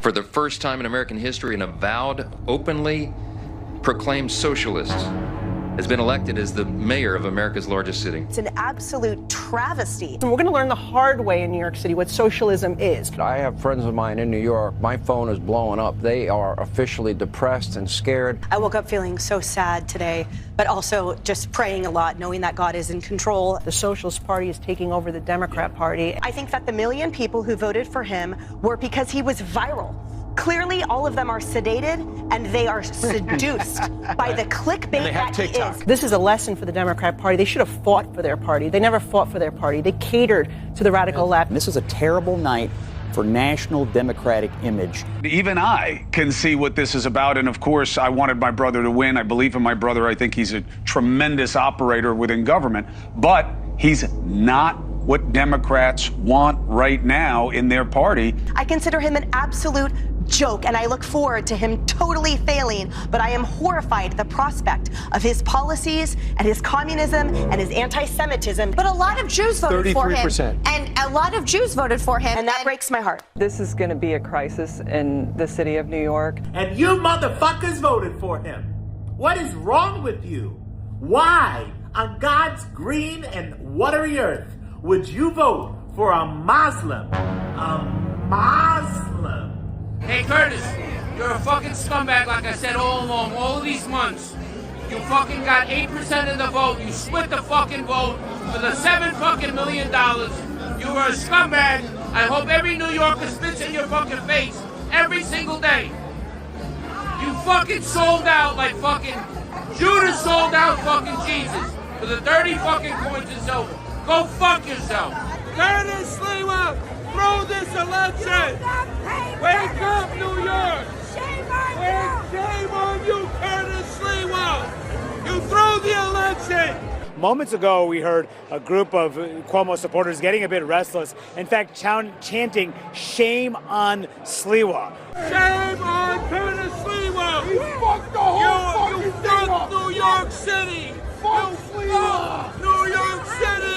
For the first time in American history, an avowed, openly proclaimed socialist has been elected as the mayor of America's largest city. It's an absolute travesty. And we're going to learn the hard way in New York City what socialism is. I have friends of mine in New York. My phone is blowing up. They are officially depressed and scared. I woke up feeling so sad today, but also just praying a lot, knowing that God is in control. The Socialist Party is taking over the Democrat Party. I think that the million people who voted for him were because he was viral. Clearly, all of them are sedated, and they are seduced by the clickbait that he is. This is a lesson for the Democrat Party. They should have fought for their party. They never fought for their party. They catered to the radical left. This is a terrible night for national Democratic image. Even I can see what this is about, and of course, I wanted my brother to win. I believe in my brother. I think he's a tremendous operator within government, but he's not what Democrats want right now in their party. I consider him an absolute joke, and I look forward to him totally failing, but I am horrified at the prospect of his policies and his communism and his anti-Semitism. But a lot of Jews voted for him. 33%. And a lot of Jews voted for him. And that breaks my heart. This is going to be a crisis in the city of New York. And you motherfuckers voted for him. What is wrong with you? Why, on God's green and watery earth, would you vote for a Muslim? A Muslim? Hey, Curtis, you're a fucking scumbag, like I said all along, all these months. You fucking got 8% of the vote. You split the fucking vote for the $7 million. You were a scumbag. I hope every New Yorker spits in your fucking face every single day. You fucking sold out like fucking Judas sold out fucking Jesus for the 30 fucking coins of silver. Go fuck yourself. Curtis Sliwa, throw this election. Wake up, New York. Shame on you, Curtis Sliwa. You throw the election. Moments ago, we heard a group of Cuomo supporters getting a bit restless. In fact, chanting, "Shame on Sliwa." Shame on Curtis Sliwa. You fucked the whole fucking thing up. New York City. Fuck Sliwa. New York City.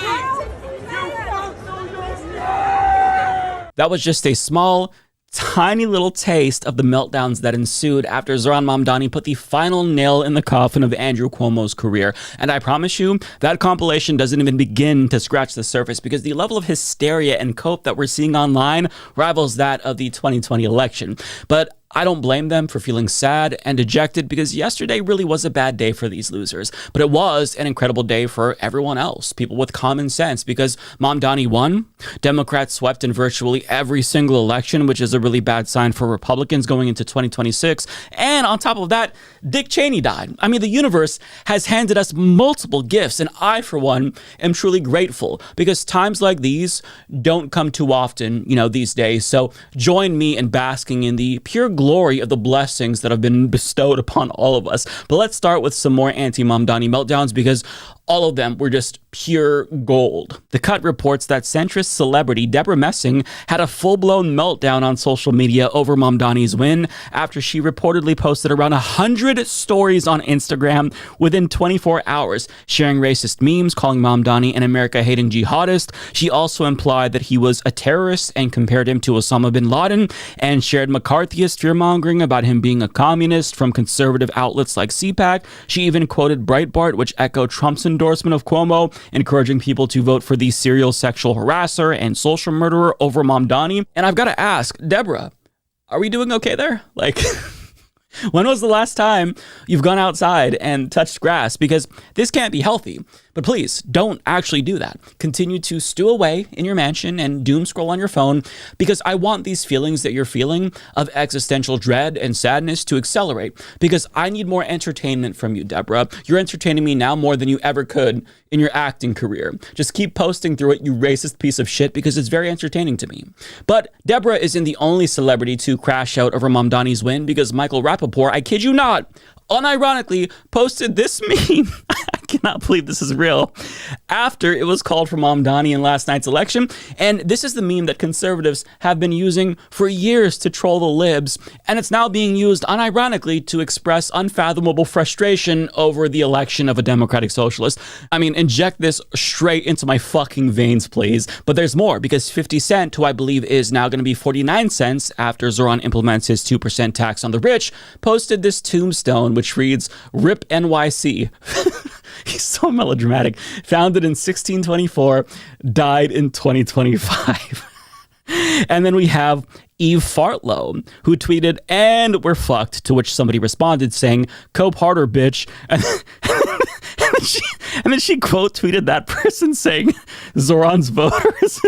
You fucked New York City. That was just a small, tiny little taste of the meltdowns that ensued after Zohran Mamdani put the final nail in the coffin of Andrew Cuomo's career. And I promise you, that compilation doesn't even begin to scratch the surface, because the level of hysteria and cope that we're seeing online rivals that of the 2020 election. But I don't blame them for feeling sad and dejected, because yesterday really was a bad day for these losers. But it was an incredible day for everyone else, people with common sense, because Mamdani won. Democrats swept in virtually every single election, which is a really bad sign for Republicans going into 2026. And on top of that, Dick Cheney died. I mean, the universe has handed us multiple gifts, and I, for one, am truly grateful, because times like these don't come too often, these days. So join me in basking in the pure glory of the blessings that have been bestowed upon all of us. But let's start with some more anti-Mamdani meltdowns, because all of them were just pure gold. The Cut reports that centrist celebrity Deborah Messing had a full-blown meltdown on social media over Mamdani's win after she reportedly posted around 100 stories on Instagram within 24 hours, sharing racist memes, calling Mamdani an America-hating jihadist. She also implied that he was a terrorist and compared him to Osama bin Laden, and shared McCarthyist fear-mongering about him being a communist from conservative outlets like CPAC. She even quoted Breitbart, which echoed Trump's endorsement of Cuomo, encouraging people to vote for the serial sexual harasser and social murderer over Mamdani. And I've got to ask, Deborah, are we doing okay there? When was the last time you've gone outside and touched grass? Because this can't be healthy. But please, don't actually do that. Continue to stew away in your mansion and doom scroll on your phone, because I want these feelings that you're feeling of existential dread and sadness to accelerate, because I need more entertainment from you, Deborah. You're entertaining me now more than you ever could in your acting career. Just keep posting through it, you racist piece of shit, because it's very entertaining to me. But Deborah isn't the only celebrity to crash out over Mamdani's win, because Michael Rappaport, I kid you not, unironically posted this meme. I cannot believe this is real. After it was called for Mamdani in last night's election, and this is the meme that conservatives have been using for years to troll the libs, and it's now being used unironically to express unfathomable frustration over the election of a Democratic socialist. I mean, inject this straight into my fucking veins, please. But there's more, because 50 Cent, who I believe is now going to be 49 cents after Zoran implements his 2% tax on the rich, posted this tombstone which reads, "Rip NYC." He's so melodramatic. Founded in 1624, died in 2025. And then we have Eve Fartlow, who tweeted, "And we're fucked," to which somebody responded saying, "Cope harder, bitch." And then she quote tweeted that person saying, "Zoran's voters."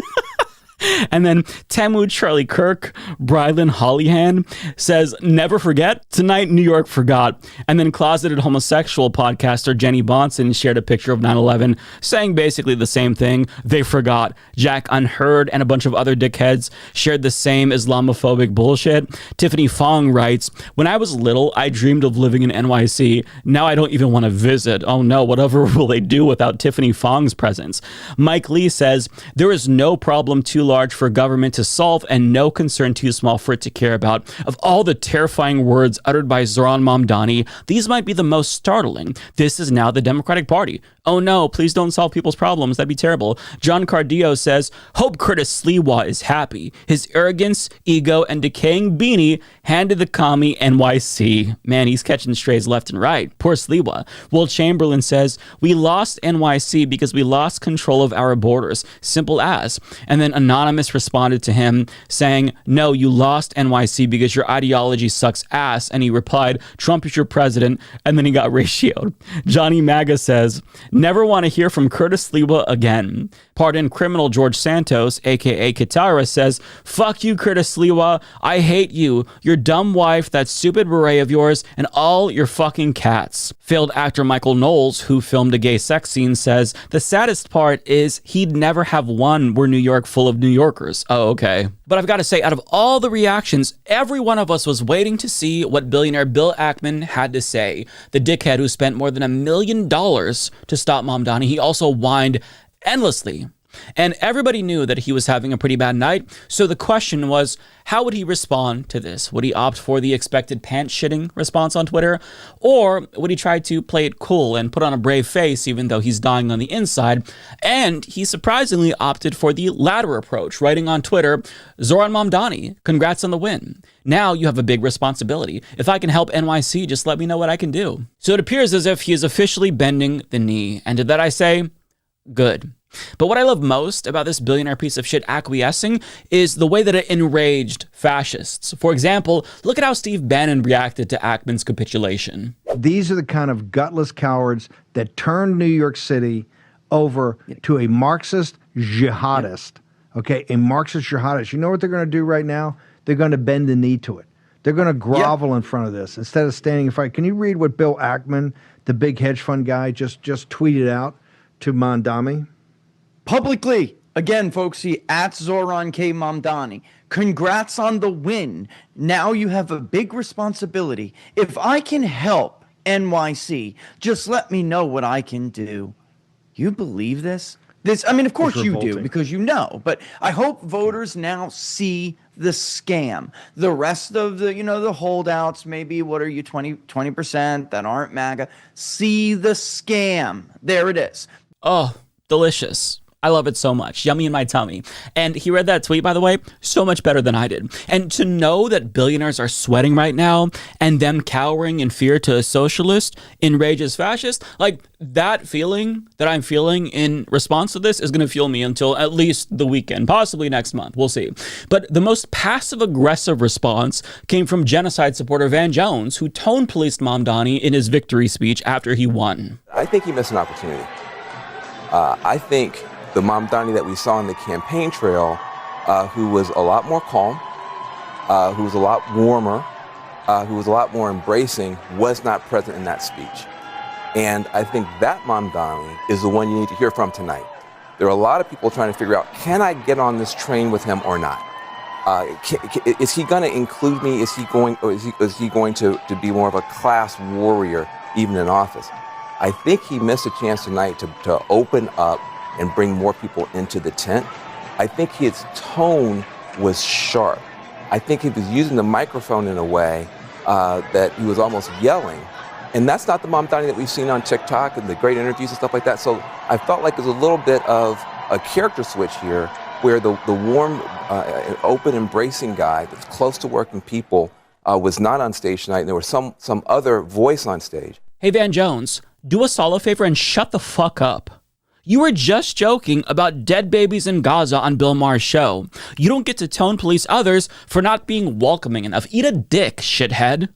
And then Temu Charlie Kirk, Brylan Hollyhan says, "Never forget, tonight New York forgot." And then closeted homosexual podcaster Jenny Bonson shared a picture of 9/11 saying basically the same thing. They forgot. Jack Unheard and a bunch of other dickheads shared the same Islamophobic bullshit. Tiffany Fong writes, "When I was little, I dreamed of living in NYC. Now I don't even want to visit. Oh no, whatever will they do without Tiffany Fong's presence?" Mike Lee says, "There is no problem too large for government to solve and no concern too small for it to care about. Of all the terrifying words uttered by Zoran Mamdani, these might be the most startling. This is now the Democratic Party. Oh no, please don't solve people's problems. That'd be terrible." John Cardillo says, "Hope Curtis Sliwa is happy. His arrogance, ego, and decaying beanie handed the commie NYC." Man, he's catching strays left and right. Poor Sliwa. Will Chamberlain says, "We lost NYC because we lost control of our borders. Simple as." And then Anonymous responded to him saying, "No, you lost NYC because your ideology sucks ass." And he replied, "Trump is your president." And then he got ratioed. Johnny Maga says, "Never want to hear from Curtis Sliwa again." Pardon criminal George Santos, aka Katara, says, "Fuck you, Curtis Sliwa. I hate you, your dumb wife, that stupid beret of yours, and all your fucking cats." Failed actor Michael Knowles, who filmed a gay sex scene, says, "The saddest part is he'd never have won were New York full of New Yorkers." Oh, okay. But I've got to say, out of all the reactions, every one of us was waiting to see what billionaire Bill Ackman had to say. The dickhead who spent more than $1 million to stop Mamdani. He also whined endlessly. And everybody knew that he was having a pretty bad night. So the question was, how would he respond to this? Would he opt for the expected pants-shitting response on Twitter? Or would he try to play it cool and put on a brave face even though he's dying on the inside? And he surprisingly opted for the latter approach, writing on Twitter, "Zoran Mamdani, congrats on the win. Now you have a big responsibility. If I can help NYC, just let me know what I can do." So it appears as if he is officially bending the knee. And to that I say, good. But what I love most about this billionaire piece of shit acquiescing is the way that it enraged fascists. For example, look at how Steve Bannon reacted to Ackman's capitulation. These are the kind of gutless cowards that turned New York City over to a Marxist jihadist. Okay, a Marxist jihadist. You know what they're going to do right now? They're going to bend the knee to it. They're going to grovel in front of this instead of standing in front. Can you read what Bill Ackman, the big hedge fund guy, just tweeted out to Mamdani? Publicly, again, folks, he at Zoran K. Mamdani. Congrats on the win. Now you have a big responsibility. If I can help NYC, just let me know what I can do. You believe this? I mean, of course you do, because you know. But I hope voters now see the scam. The rest of the, the holdouts, maybe, what are you, 20% that aren't MAGA, see the scam. There it is. Oh, delicious. I love it so much. Yummy in my tummy. And he read that tweet, by the way, so much better than I did. And to know that billionaires are sweating right now and them cowering in fear to a socialist enrages fascists, like that feeling that I'm feeling in response to this is going to fuel me until at least the weekend, possibly next month. We'll see. But the most passive-aggressive response came from genocide supporter Van Jones, who tone policed Mamdani in his victory speech after he won. I think he missed an opportunity. I think the Mamdani that we saw on the campaign trail, who was a lot more calm, who was a lot warmer, who was a lot more embracing, was not present in that speech. And I think that Mamdani is the one you need to hear from tonight. There are a lot of people trying to figure out, can I get on this train with him or not? Is he going to include me? Is he going to be more of a class warrior even in office? I think he missed a chance tonight to open up and bring more people into the tent. I think his tone was sharp. I think he was using the microphone in a way that he was almost yelling. And that's not the Mamdani that we've seen on TikTok and the great interviews and stuff like that. So I felt like there's a little bit of a character switch here where the warm, open, embracing guy that's close to working people was not on stage tonight. And there was some other voice on stage. Hey, Van Jones, do us all a favor and shut the fuck up. You were just joking about dead babies in Gaza on Bill Maher's show. You don't get to tone police others for not being welcoming enough. Eat a dick, shithead.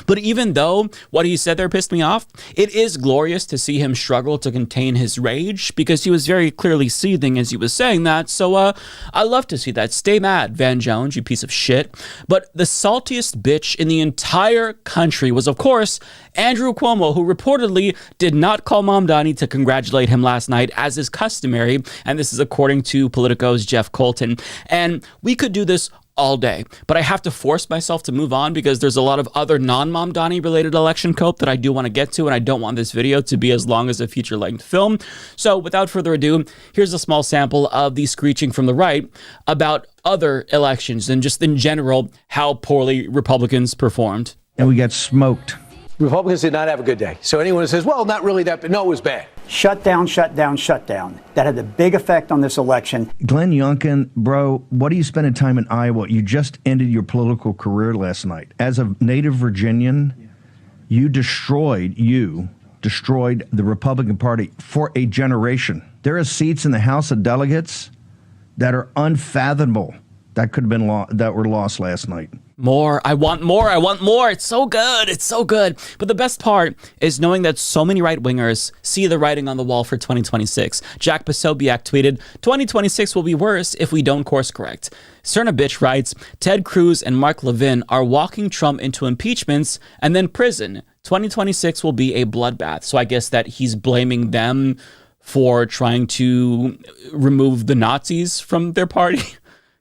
But even though what he said there pissed me off, it is glorious to see him struggle to contain his rage because he was very clearly seething as he was saying that. So I love to see that. Stay mad, Van Jones, you piece of shit. But the saltiest bitch in the entire country was, of course, Andrew Cuomo, who reportedly did not call Mamdani to congratulate him last night, as is customary. And this is according to Politico's Jeff Colton. And we could do this all day, but I have to force myself to move on because there's a lot of other non-Mamdani related election cope that I do want to get to, and I don't want this video to be as long as a feature-length film. So without further ado, here's a small sample of the screeching from the right about other elections and just in general how poorly Republicans performed. And we got smoked. Republicans did not have a good day. So anyone who says, well, not really that, but no, it was bad. Shut down, shut down, shut down. That had a big effect on this election. Glenn Youngkin, bro, what are you spending time in Iowa? You just ended your political career last night. As a native Virginian, you destroyed the Republican Party for a generation. There are seats in the House of Delegates that are unfathomable that could have been that were lost last night. More. I want more. I want more. It's so good. It's so good. But the best part is knowing that so many right-wingers see the writing on the wall for 2026. Jack Posobiec tweeted, 2026 will be worse if we don't course correct. Cernabitch writes, Ted Cruz and Mark Levin are walking Trump into impeachments and then prison. 2026 will be a bloodbath. So I guess that he's blaming them for trying to remove the Nazis from their party.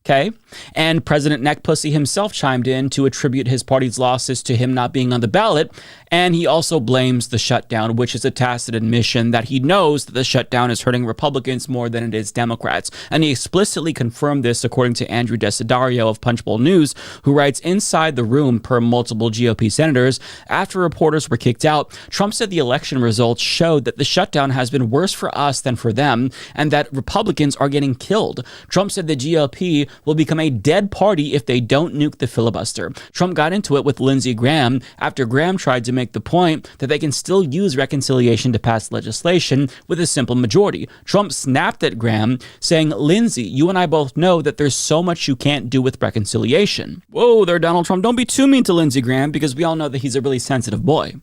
Okay. And President Neck Pussy himself chimed in to attribute his party's losses to him not being on the ballot. And he also blames the shutdown, which is a tacit admission that he knows that the shutdown is hurting Republicans more than it is Democrats. And he explicitly confirmed this, according to Andrew Desidario of Punchbowl News, who writes, inside the room, per multiple GOP senators, after reporters were kicked out, Trump said the election results showed that the shutdown has been worse for us than for them, and that Republicans are getting killed. Trump said the GOP will become a dead party if they don't nuke the filibuster. Trump got into it with Lindsey Graham after Graham tried to make the point that they can still use reconciliation to pass legislation with a simple majority. Trump snapped at Graham, saying, Lindsey, you and I both know that there's so much you can't do with reconciliation. Whoa there, Donald Trump. Don't be too mean to Lindsey Graham because we all know that he's a really sensitive boy.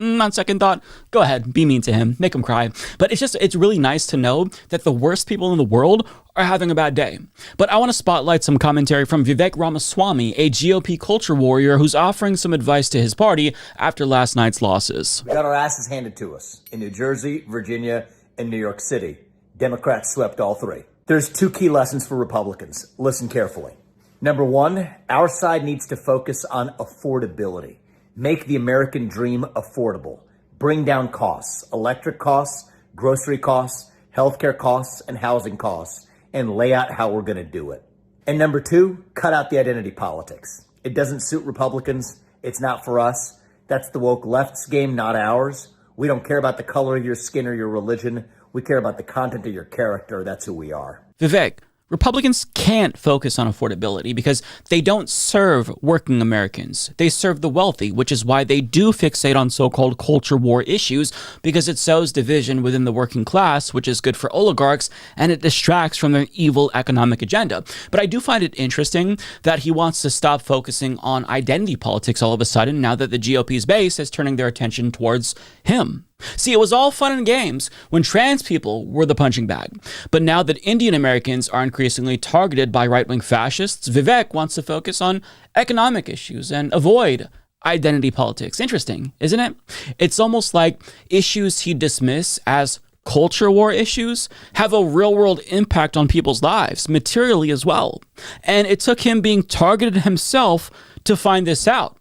On second thought, go ahead, be mean to him, make him cry. But it's really nice to know that the worst people in the world are having a bad day. But I want to spotlight some commentary from Vivec Ramaswami, a GOP culture warrior who's offering some advice to his party after last night's losses. We got our asses handed to us in New Jersey, Virginia, and New York City. Democrats swept all three. There's two key lessons for Republicans. Listen carefully. Number one, our side needs to focus on affordability. Make the American dream affordable. Bring down costs, electric costs, grocery costs, healthcare costs, and housing costs, and lay out how we're going to do it. And number two, cut out the identity politics. It doesn't suit Republicans. It's not for us. That's the woke left's game, not ours. We don't care about the color of your skin or your religion. We care about the content of your character. That's who we are. Vivek, Republicans can't focus on affordability because they don't serve working Americans. They serve the wealthy, which is why they do fixate on so-called culture war issues, because it sows division within the working class, which is good for oligarchs, and it distracts from their evil economic agenda. But I do find it interesting that he wants to stop focusing on identity politics all of a sudden now that the GOP's base is turning their attention towards him. See, it was all fun and games when trans people were the punching bag. But now that Indian Americans are increasingly targeted by right-wing fascists, Vivek wants to focus on economic issues and avoid identity politics. Interesting, isn't it? It's almost like issues he dismiss as culture war issues have a real-world impact on people's lives, materially as well. And it took him being targeted himself to find this out.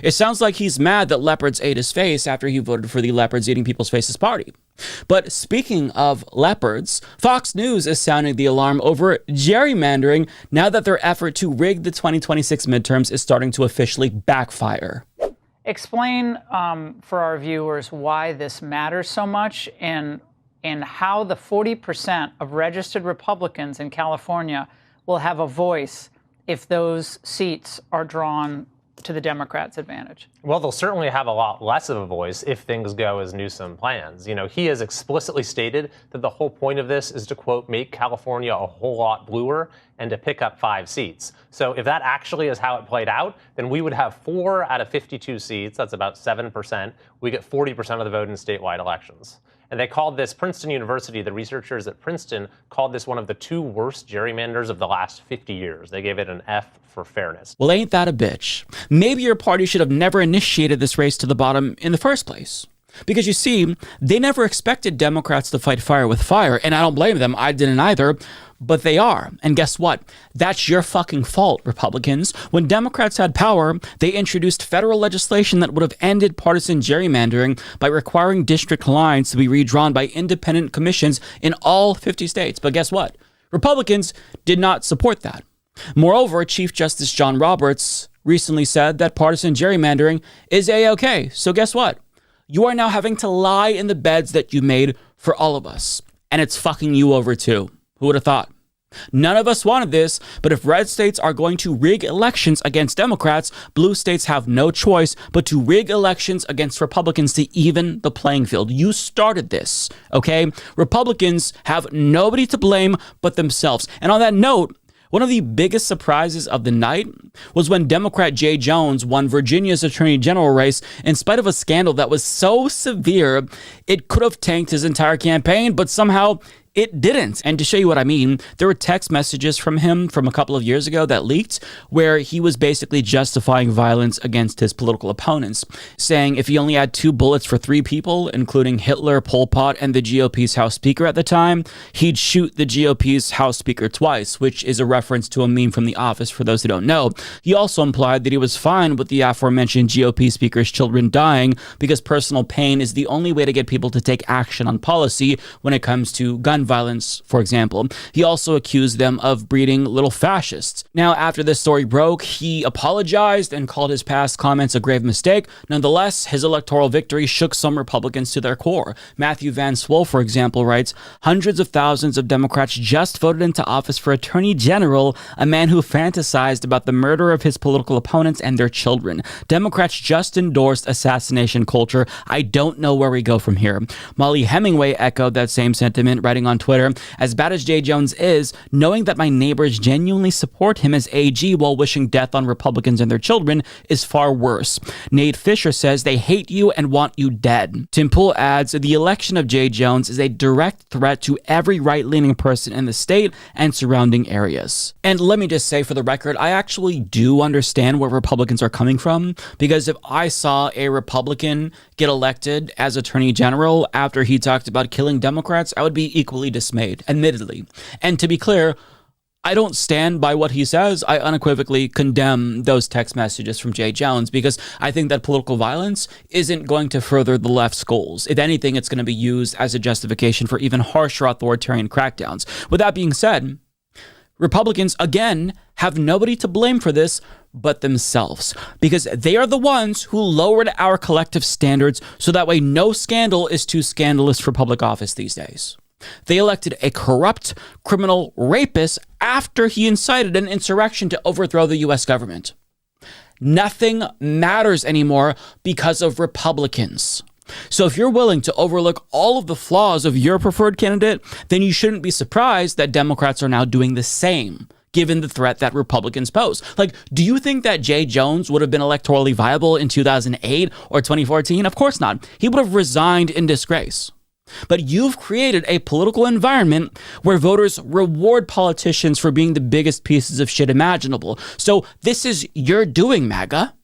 It sounds like he's mad that leopards ate his face after he voted for the Leopards Eating People's Faces party. But speaking of leopards, Fox News is sounding the alarm over gerrymandering now that their effort to rig the 2026 midterms is starting to officially backfire. Explain for our viewers why this matters so much and how the 40% of registered Republicans in California will have a voice if those seats are drawn to the Democrats' advantage. Well, they'll certainly have a lot less of a voice if things go as Newsom plans. You know, he has explicitly stated that the whole point of this is to, quote, make California a whole lot bluer and to pick up 5 seats. So if that actually is how it played out, then we would have 4 out of 52 seats. That's about 7%. We get 40% of the vote in statewide elections. And they called this, Princeton University, the researchers at Princeton called this one of the 2 worst gerrymanders of the last 50 years. They gave it an F for fairness. Well, ain't that a bitch? Maybe your party should have never initiated this race to the bottom in the first place. Because you see, they never expected Democrats to fight fire with fire, and I don't blame them, I didn't either, but they are. And guess what? That's your fucking fault, Republicans. When Democrats had power, they introduced federal legislation that would have ended partisan gerrymandering by requiring district lines to be redrawn by independent commissions in all 50 states. But guess what? Republicans did not support that. Moreover, Chief Justice John Roberts recently said that partisan gerrymandering is A-OK. So guess what? You are now having to lie in the beds that you made for all of us. And it's fucking you over too. Who would have thought? None of us wanted this, but if red states are going to rig elections against Democrats, blue states have no choice but to rig elections against Republicans to even the playing field. You started this, okay? Republicans have nobody to blame but themselves. And on that note, one of the biggest surprises of the night was when Democrat Jay Jones won Virginia's attorney general race in spite of a scandal that was so severe it could have tanked his entire campaign, but somehow it didn't. And to show you what I mean, there were text messages from him from a couple of years ago that leaked where he was basically justifying violence against his political opponents, saying if he only had 2 bullets for 3 people, including Hitler, Pol Pot, and the GOP's House Speaker at the time, he'd shoot the GOP's House Speaker twice, which is a reference to a meme from The Office for those who don't know. He also implied that he was fine with the aforementioned GOP Speaker's children dying because personal pain is the only way to get people to take action on policy when it comes to gun violence, for example. He also accused them of breeding little fascists. Now, after this story broke, he apologized and called his past comments a grave mistake. Nonetheless, his electoral victory shook some Republicans to their core. Matthew Van Swoll, for example, writes, hundreds of thousands of Democrats just voted into office for Attorney General, a man who fantasized about the murder of his political opponents and their children. Democrats just endorsed assassination culture. I don't know where we go from here. Molly Hemingway echoed that same sentiment, writing on Twitter, as bad as Jay Jones is, knowing that my neighbors genuinely support him as AG while wishing death on Republicans and their children is far worse. Nate Fisher says they hate you and want you dead. Tim Pool adds, the election of Jay Jones is a direct threat to every right-leaning person in the state and surrounding areas. And let me just say for the record, I actually do understand where Republicans are coming from, because if I saw a Republican get elected as Attorney General after he talked about killing Democrats, I would be equally dismayed, admittedly. And to be clear, I don't stand by what he says. I unequivocally condemn those text messages from Jay Jones because I think that political violence isn't going to further the left's goals. If anything, it's going to be used as a justification for even harsher authoritarian crackdowns. With that being said, Republicans, again, have nobody to blame for this but themselves, because they are the ones who lowered our collective standards so that way no scandal is too scandalous for public office these days. They elected a corrupt criminal rapist after he incited an insurrection to overthrow the U.S. government. Nothing matters anymore because of Republicans. So if you're willing to overlook all of the flaws of your preferred candidate, then you shouldn't be surprised that Democrats are now doing the same, given the threat that Republicans pose. Like, do you think that Jay Jones would have been electorally viable in 2008 or 2014? Of course not. He would have resigned in disgrace. But you've created a political environment where voters reward politicians for being the biggest pieces of shit imaginable. So this is your doing, MAGA.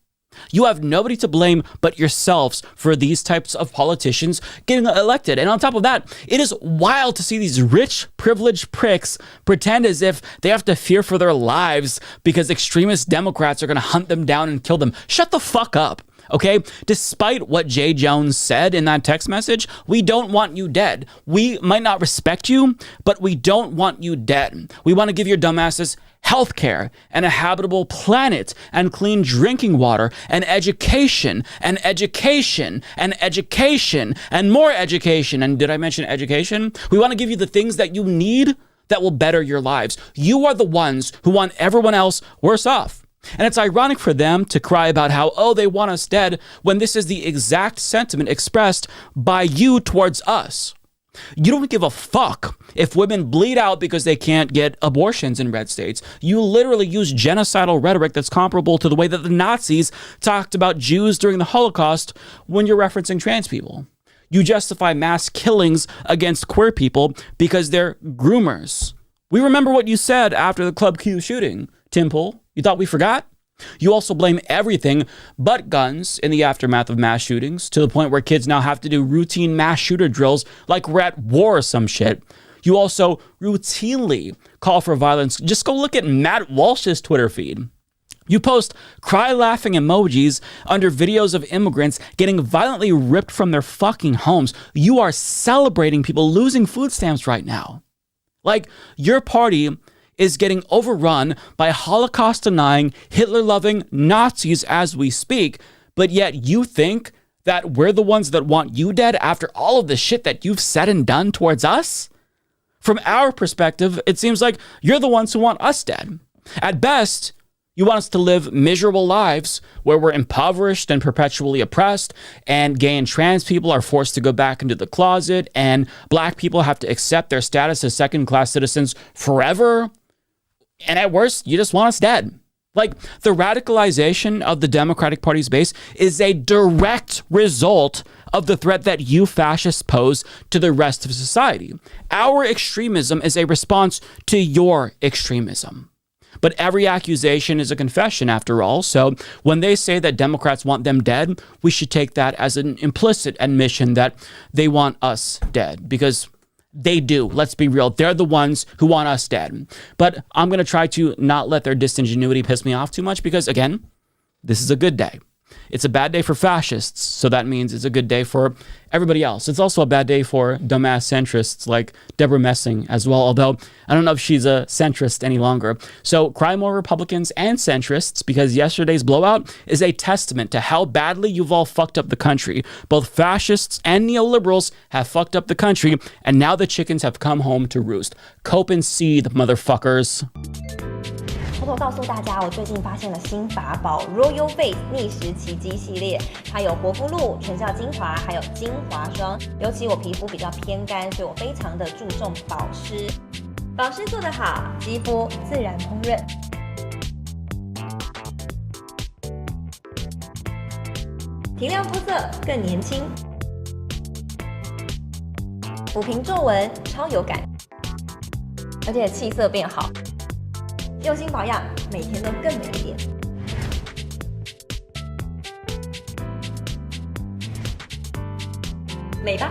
You have nobody to blame but yourselves for these types of politicians getting elected. And on top of that, it is wild to see these rich, privileged pricks pretend as if they have to fear for their lives because extremist Democrats are going to hunt them down and kill them. Shut the fuck up. Okay, despite what Jay Jones said in that text message, we don't want you dead. We might not respect you, but we don't want you dead. We want to give your dumbasses healthcare and a habitable planet and clean drinking water and education and education and education and more education. And did I mention education? We want to give you the things that you need that will better your lives. You are the ones who want everyone else worse off. And it's ironic for them to cry about how, oh, they want us dead, when this is the exact sentiment expressed by you towards us. You don't give a fuck if women bleed out because they can't get abortions in red states. You literally use genocidal rhetoric that's comparable to the way that the Nazis talked about Jews during the Holocaust when you're referencing trans people. You justify mass killings against queer people because they're groomers. We remember what you said after the Club Q shooting, Tim Pool. You thought we forgot? You also blame everything but guns in the aftermath of mass shootings, to the point where kids now have to do routine mass shooter drills like we're at war or some shit. You also routinely call for violence. Just go look at Matt Walsh's Twitter feed. You post cry-laughing emojis under videos of immigrants getting violently ripped from their fucking homes. You are celebrating people losing food stamps right now. Like, your party is getting overrun by Holocaust-denying, Hitler-loving Nazis as we speak, but yet you think that we're the ones that want you dead after all of the shit that you've said and done towards us? From our perspective, it seems like you're the ones who want us dead. At best, you want us to live miserable lives where we're impoverished and perpetually oppressed, and gay and trans people are forced to go back into the closet, and black people have to accept their status as second-class citizens forever. And at worst, you just want us dead. Like, the radicalization of the Democratic Party's base is a direct result of the threat that you fascists pose to the rest of society. Our extremism is a response to your extremism. But every accusation is a confession, after all. So when they say that Democrats want them dead, we should take that as an implicit admission that they want us dead. Because they do. Let's be real. They're the ones who want us dead. But I'm going to try to not let their disingenuity piss me off too much because, again, this is a good day. It's a bad day for fascists, so that means it's a good day for everybody else. It's also a bad day for dumbass centrists like Deborah Messing as well, although I don't know if she's a centrist any longer. So cry more Republicans and centrists, because yesterday's blowout is a testament to how badly you've all fucked up the country. Both fascists and neoliberals have fucked up the country, and now the chickens have come home to roost. Cope and seethe, motherfuckers. 偷偷告诉大家，我最近发现了新法宝 Royal Face 逆时奇迹系列，它有活肤露、全效精华，还有精华霜。尤其我皮肤比较偏干，所以我非常的注重保湿。保湿做得好，肌肤自然烹饪。提亮肤色更年轻，抚平皱纹超有感，而且气色变好。 用心保养，每天都更美一点。美吧！